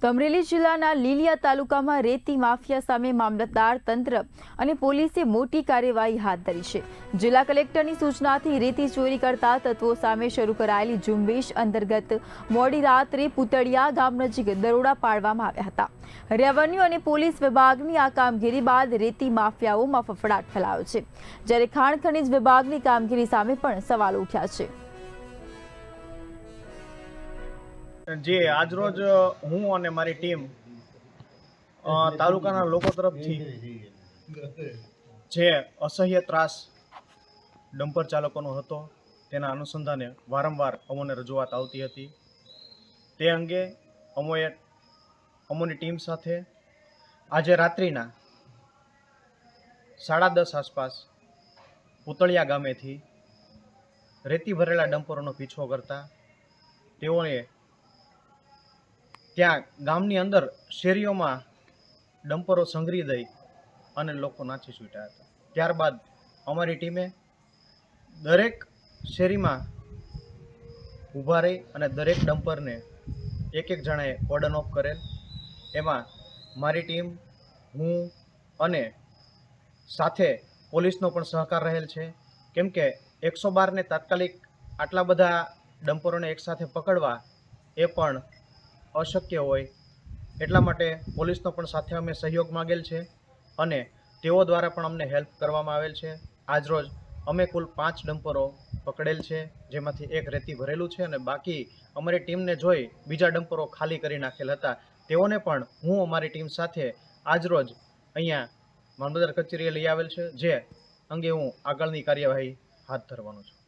અમરેલી જિલ્લાના લીલિયા તાલુકામાં રેતી માફિયા સામે મામલતદાર તંત્ર અને પોલીસે મોટી કાર્યવાહી હાથ ધરી છે। જિલ્લા કલેક્ટરની સૂચનાથી રેતી ચોરી કરતા તત્વો સામે શરૂ કરાયેલી ઝુંબેશ અંતર્ગત મોડી રાત્રે પુતળિયા ગામ નજીક દરોડા પાડવામાં આવ્યા હતા। રેવન્યુ અને પોલીસ વિભાગની આ કામગીરી બાદ રેતી માફિયાઓમાં ફફડાટ ફેલાયો છે, જ્યારે ખાણ ખનીજ વિભાગની કામગીરી સામે પણ સવાલો ઉઠ્યા છે। જે આજરોજ હું અને મારી ટીમ તાલુકાના લોકો તરફથી જે અસહ્ય ત્રાસ ડમ્પર ચાલકોનો હતો તેના અનુસંધાને વારંવાર અમોને રજૂઆત આવતી હતી। તે અંગે અમોની ટીમ સાથે આજે રાત્રિના 10:30 આસપાસ પુતળિયા ગામેથી રેતી ભરેલા ડમ્પરોનો પીછો કરતા તેઓએ ત્યાં ગામની અંદર શેરીઓમાં ડમ્પરો સંઘરી દઈ અને લોકો નાચી છૂટ્યા હતા। ત્યારબાદ અમારી ટીમે દરેક શેરીમાં ઊભા રહી અને દરેક ડમ્પરને એક જણાએ કોર્ડન ઓફ કરેલ। એમાં મારી ટીમ, હું અને સાથે પોલીસનો પણ સહકાર રહેલ છે, કેમ કે 112ને તાત્કાલિક આટલા બધા ડમ્પરોને એકસાથે પકડવા એ પણ અશક્ય હોય, એટલા માટે પોલીસનો પણ સાથે અમે સહયોગ માગેલ છે અને તેઓ દ્વારા પણ અમને હેલ્પ કરવામાં આવેલ છે। આજરોજ અમે કુલ 5 ડમ્પરો પકડેલ છે, જેમાંથી એક રેતી ભરેલું છે અને બાકી અમારી ટીમને જોઈ બીજા ડમ્પરો ખાલી કરી નાખેલ હતા। તેઓને પણ હું અમારી ટીમ સાથે આજરોજ અહીંયા મામલતદાર કચેરીએ લઈ આવેલ છે, જે અંગે હું આગળની કાર્યવાહી હાથ ધરવાનો છું।